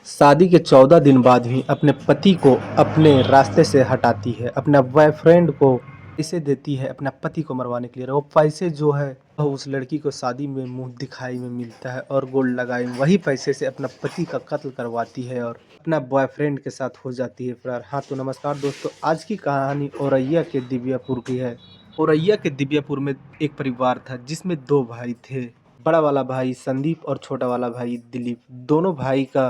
शादी के 14 दिन बाद ही अपने पति को अपने रास्ते से हटाती है, अपना बॉयफ्रेंड को पैसे देती है अपना पति को मरवाने के लिए। और वो पैसे जो है वह उस लड़की को शादी में मुंह दिखाई में मिलता है और गोल्ड लगाई में वही पैसे से अपना पति का कत्ल करवाती है और अपना बॉयफ्रेंड के साथ हो जाती है फरार। हाँ तो नमस्कार दोस्तों, आज की कहानी औरैया के दिव्यापुर की है। औरैया के दिव्यापुर में एक परिवार था जिसमें दो भाई थे, बड़ा वाला भाई संदीप और छोटा वाला भाई दिलीप। दोनों भाई का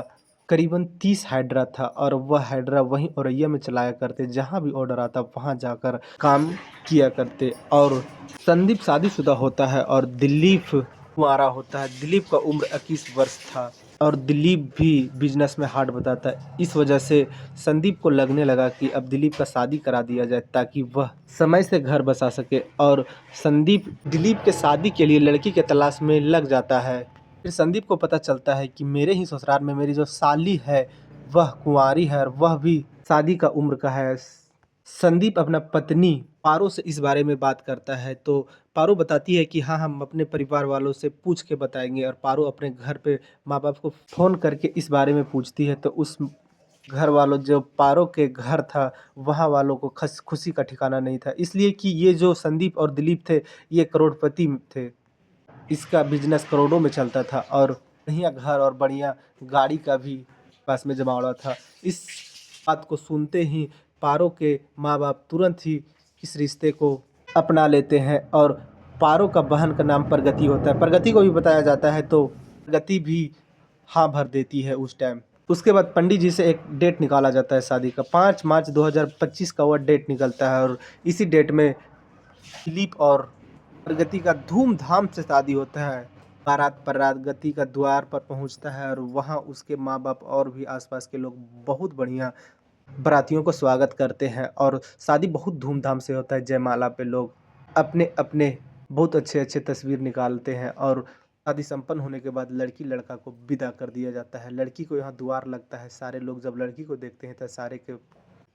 करीबन 30 हाइड्रा था और वह हाइड्रा वहीं औरैया में चलाया करते, जहाँ भी ऑर्डर आता वहाँ जाकर काम किया करते। और संदीप शादीशुदा होता है और दिलीप कुंवारा होता है। दिलीप का उम्र 21 वर्ष था और दिलीप भी बिजनेस में हार्ड बताता है। इस वजह से संदीप को लगने लगा कि अब दिलीप का शादी करा दिया जाए ताकि वह समय से घर बसा सके। और संदीप दिलीप के शादी के लिए लड़की के तलाश में लग जाता है। फिर संदीप को पता चलता है कि मेरे ही ससुराल में मेरी जो साली है वह कुंवारी है और वह भी शादी का उम्र का है। संदीप अपना पत्नी पारो से इस बारे में बात करता है तो पारो बताती है कि हाँ, हम अपने परिवार वालों से पूछ के बताएंगे। और पारो अपने घर पे माँ बाप को फ़ोन करके इस बारे में पूछती है तो उस घर वालों जो पारो के घर था वहाँ वालों को खुशी का ठिकाना नहीं था, इसलिए कि ये जो संदीप और दिलीप थे ये करोड़पति थे। इसका बिजनेस करोड़ों में चलता था और बढ़िया घर और बढ़िया गाड़ी का भी पास में जमावड़ा था। इस बात को सुनते ही पारो के माँ बाप तुरंत ही इस रिश्ते को अपना लेते हैं। और पारो का बहन का नाम प्रगति होता है, प्रगति को भी बताया जाता है तो प्रगति भी हाँ भर देती है उस टाइम। उसके बाद पंडित जी से एक डेट निकाला जाता है शादी का, 5 मार्च 2025 का वह डेट निकलता है। और इसी डेट में दिलीप और प्रगति का धूमधाम से शादी होता है। बारात प्रगति का द्वार पर पहुंचता है और वहां उसके माँ बाप और भी आसपास के लोग बहुत बढ़िया बारातियों को स्वागत करते हैं और शादी बहुत धूमधाम से होता है। जयमाला पे लोग अपने अपने बहुत अच्छे अच्छे तस्वीर निकालते हैं और शादी संपन्न होने के बाद लड़की लड़का को विदा कर दिया जाता है। लड़की को यहाँ द्वार लगता है, सारे लोग जब लड़की को देखते हैं तो सारे के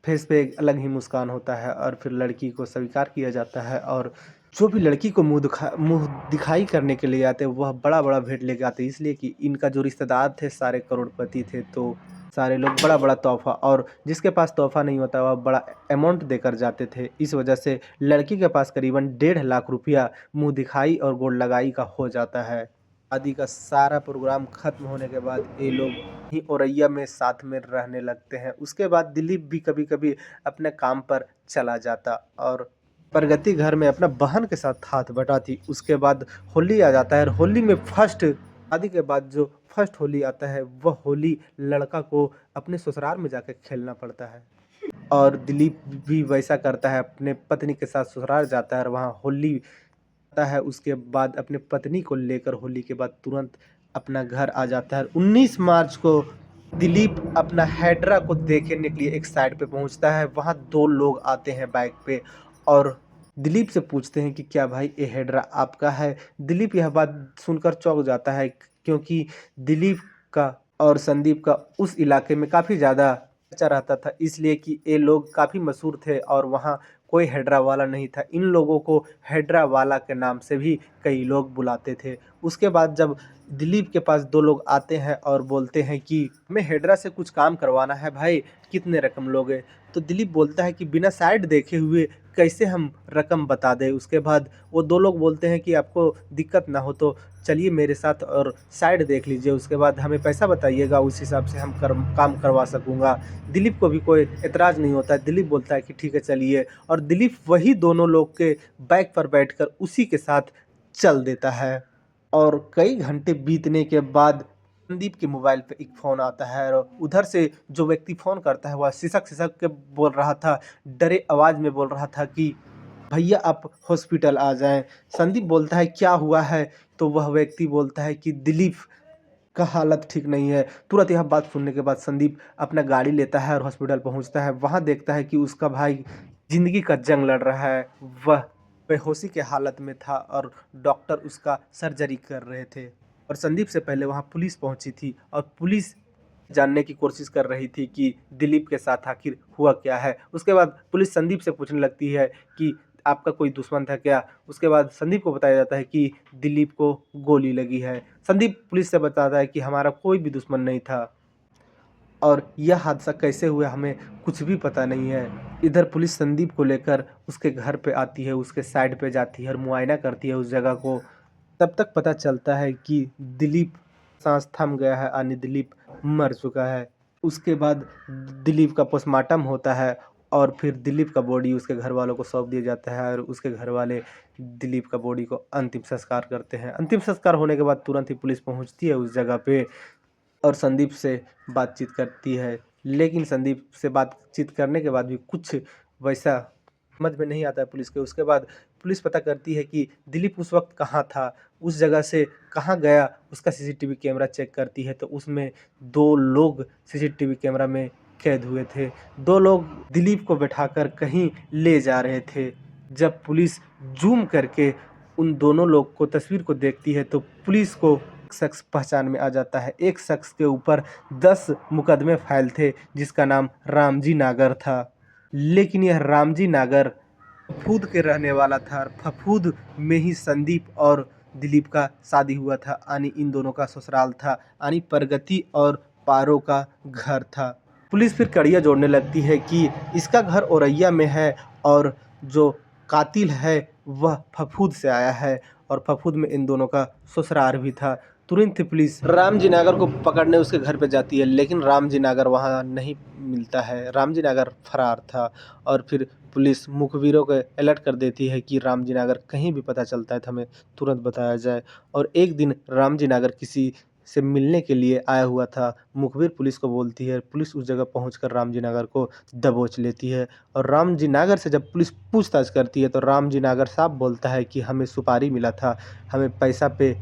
फेस पे एक अलग ही मुस्कान होता है और फिर लड़की को स्वीकार किया जाता है। और जो भी लड़की को मुँह दिखाई करने के लिए आते हैं वह बड़ा-बड़ा भेंट लेके आते हैं, इसलिए कि इनका जो रिश्तेदार थे सारे करोड़पति थे तो सारे लोग बड़ा-बड़ा तोहफ़ा, और जिसके पास तोहफ़ा नहीं होता वह बड़ा अमाउंट देकर जाते थे। इस वजह से लड़की के पास करीबन 1.5 लाख रुपया मुँह दिखाई और गोड़ लगाई का हो जाता है। शादी का सारा प्रोग्राम खत्म होने के बाद ये लोग ही औरैया में साथ में रहने लगते हैं। उसके बाद दिलीप भी कभी-कभी अपने काम पर चला जाता और प्रगति घर में अपना बहन के साथ हाथ बटाती। उसके बाद होली आ जाता है और होली में फर्स्ट शादी के बाद जो फर्स्ट होली आता है वह होली लड़का को अपने ससुराल में जाके खेलना पड़ता है। और दिलीप भी वैसा करता है, अपने पत्नी के साथ ससुराल जाता है और वहाँ होली आता है। उसके बाद अपने पत्नी को लेकर होली के बाद तुरंत अपना घर आ जाता है। 19 मार्च को दिलीप अपना हैड्रा को देखने के लिए एक साइड पे पहुंचता है। वहाँ 2 लोग आते हैं बाइक पे और दिलीप से पूछते हैं कि क्या भाई ये हैड्रा आपका है? दिलीप यह बात सुनकर चौंक जाता है क्योंकि दिलीप का और संदीप का उस इलाके में काफ़ी ज़्यादा चर्चा रहता था, इसलिए कि ये लोग काफ़ी मशहूर थे और वहाँ कोई हैड्रा वाला नहीं था। इन लोगों को हैड्रा वाला के नाम से भी कई लोग बुलाते थे। उसके बाद जब दिलीप के पास 2 लोग आते हैं और बोलते हैं कि हमें हैड्रा से कुछ काम करवाना है भाई, कितने रकम लोगे? तो दिलीप बोलता है कि बिना साइड देखे हुए कैसे हम रकम बता दें। उसके बाद वो 2 लोग बोलते हैं कि आपको दिक्कत ना हो तो चलिए मेरे साथ और साइड देख लीजिए, उसके बाद हमें पैसा बताइएगा, उस हिसाब से हम काम करवा सकूँगा। दिलीप को भी कोई एतराज़ नहीं होता है, दिलीप बोलता है कि ठीक है चलिए। और दिलीप वही दोनों लोग के बाइक पर बैठकर उसी के साथ चल देता है। और कई घंटे बीतने के बाद संदीप के मोबाइल पे एक फ़ोन आता है और उधर से जो व्यक्ति फ़ोन करता है वह सिसक-सिसक के बोल रहा था, डरे आवाज़ में बोल रहा था कि भैया आप हॉस्पिटल आ जाएँ। संदीप बोलता है क्या हुआ है? तो वह व्यक्ति बोलता है कि दिलीप का हालत ठीक नहीं है। तुरंत यह बात सुनने के बाद संदीप अपना गाड़ी लेता है और हॉस्पिटल पहुँचता है। वहाँ देखता है कि उसका भाई ज़िंदगी का जंग लड़ रहा है। वह बेहोशी के हालत में था और डॉक्टर उसका सर्जरी कर रहे थे। और संदीप से पहले वहाँ पुलिस पहुँची थी और पुलिस जानने की कोशिश कर रही थी कि दिलीप के साथ आखिर हुआ क्या है। उसके बाद पुलिस संदीप से पूछने लगती है कि आपका कोई दुश्मन था क्या? उसके बाद संदीप को बताया जाता है कि दिलीप को गोली लगी है। संदीप पुलिस से बताता है कि हमारा कोई भी दुश्मन नहीं था। और यह हादसा कैसे हुआ हमें कुछ भी पता नहीं है। इधर पुलिस संदीप को लेकर उसके घर पे आती है, उसके साइड पे जाती है और मुआयना करती है उस जगह को। तब तक पता चलता है कि दिलीप सांस थम गया है यानी दिलीप मर चुका है। उसके बाद दिलीप का पोस्टमार्टम होता है और फिर दिलीप का बॉडी उसके घर वालों को सौंप दिया जाता है और उसके घर वाले दिलीप का बॉडी को अंतिम संस्कार करते हैं। अंतिम संस्कार होने के बाद तुरंत ही पुलिस पहुंचती है उस जगह पे और संदीप से बातचीत करती है। लेकिन संदीप से बातचीत करने के बाद भी कुछ वैसा समझ में नहीं आता है पुलिस के। उसके बाद पुलिस पता करती है कि दिलीप उस वक्त कहाँ था, उस जगह से कहाँ गया, उसका सीसीटीवी कैमरा चेक करती है तो उसमें 2 लोग सीसीटीवी कैमरा में कैद हुए थे। 2 लोग दिलीप को बैठाकर कहीं ले जा रहे थे। जब पुलिस ज़ूम करके उन दोनों लोग को तस्वीर को देखती है तो पुलिस को एक शख्स पहचान में आ जाता है। एक शख्स के ऊपर 10 मुकदमे फाइल थे जिसका नाम रामजी नागर था। लेकिन यह रामजी नागर फफूद के रहने वाला था। फफूद में ही संदीप और दिलीप का शादी हुआ था यानी इन दोनों का ससुराल था यानी प्रगति और पारो का घर था। पुलिस फिर कड़ियाँ जोड़ने लगती है कि इसका घर औरैया में है और जो कातिल है वह फफूद से आया है और फफूद में इन दोनों का ससुराल भी था। तुरंत ही पुलिस रामजी नागर को पकड़ने उसके घर पे जाती है लेकिन रामजी नागर वहाँ नहीं मिलता है। रामजी नागर फरार था और फिर पुलिस मुखबिरों को अलर्ट कर देती है कि रामजी नागर कहीं भी पता चलता है तो हमें तुरंत बताया जाए। और एक दिन रामजी नागर किसी से मिलने के लिए आया हुआ था। मुखबिर पुलिस को बोलती है, पुलिस उस जगह पहुंचकर रामजी नागर को दबोच लेती है और रामजी नागर से जब पुलिस पूछताछ करती है तो रामजी नागर साफ बोलता है कि हमें सुपारी मिला था, हमें पैसा पे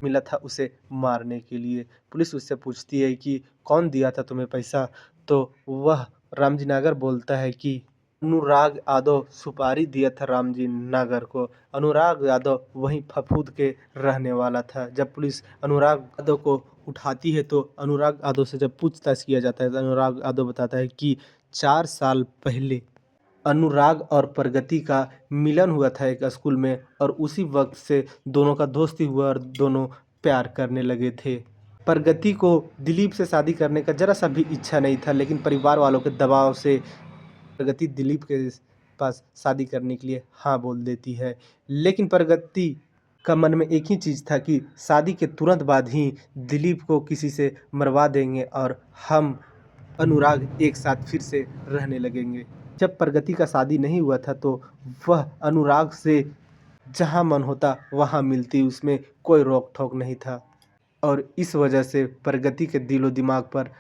मिला था उसे मारने के लिए। पुलिस उससे पूछती है कि कौन दिया था तुम्हें पैसा, तो वह रामजी नागर बोलता है कि अनुराग यादव सुपारी दिया था रामजी नागर को। अनुराग यादव वहीं फफूद के रहने वाला था। जब पुलिस अनुराग यादव को उठाती है तो अनुराग यादव से जब पूछताछ किया जाता है तो अनुराग यादव बताता है कि 4 साल पहले अनुराग और प्रगति का मिलन हुआ था एक स्कूल में और उसी वक्त से दोनों का दोस्ती हुआ और दोनों प्यार करने लगे थे। प्रगति को दिलीप से शादी करने का जरा सा भी इच्छा नहीं था लेकिन परिवार वालों के दबाव से प्रगति दिलीप के पास शादी करने के लिए हाँ बोल देती है। लेकिन प्रगति का मन में एक ही चीज़ था कि शादी के तुरंत बाद ही दिलीप को किसी से मरवा देंगे और हम अनुराग एक साथ फिर से रहने लगेंगे। जब प्रगति का शादी नहीं हुआ था तो वह अनुराग से जहाँ मन होता वहाँ मिलती, उसमें कोई रोक टोक नहीं था और इस वजह से प्रगति के दिलो दिमाग पर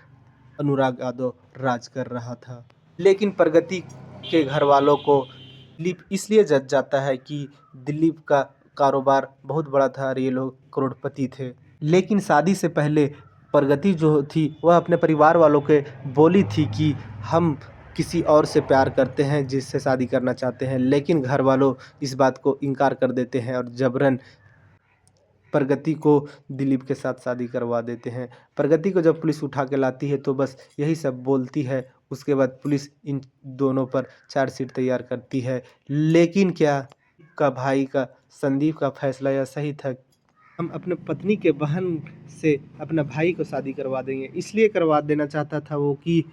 अनुराग यादव राज कर रहा था। लेकिन प्रगति के घर वालों को दिलीप इसलिए जच जाता है कि दिलीप का कारोबार बहुत बड़ा था और ये लोग करोड़पति थे। लेकिन शादी से पहले प्रगति जो थी वह अपने परिवार वालों के बोली थी कि हम किसी और से प्यार करते हैं जिससे शादी करना चाहते हैं। लेकिन घर वालों इस बात को इनकार कर देते हैं और जबरन प्रगति को दिलीप के साथ शादी करवा देते हैं। प्रगति को जब पुलिस उठा के लाती है तो बस यही सब बोलती है। उसके बाद पुलिस इन दोनों पर चार्जशीट तैयार करती है। लेकिन क्या का भाई का संदीप का फैसला यह सही था, हम अपने पत्नी के बहन से अपना भाई को शादी करवा देंगे। इसलिए करवा देना चाहता था वो कि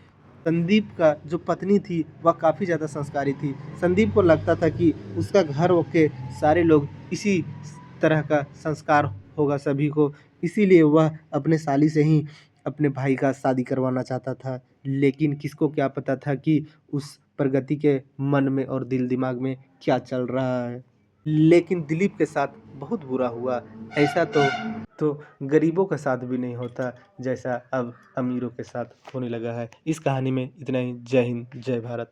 संदीप का जो पत्नी थी वह काफ़ी ज़्यादा संस्कारी थी। संदीप को लगता था कि उसका घर के सारे लोग इसी तरह का संस्कार होगा सभी को, इसीलिए वह अपने साली से ही अपने भाई का शादी करवाना चाहता था। लेकिन किसको क्या पता था कि उस प्रगति के मन में और दिल दिमाग में क्या चल रहा है। लेकिन दिलीप के साथ बहुत बुरा हुआ। ऐसा तो गरीबों के साथ भी नहीं होता जैसा अब अमीरों के साथ होने लगा है। इस कहानी में इतना ही। जय हिंद, जय भारत।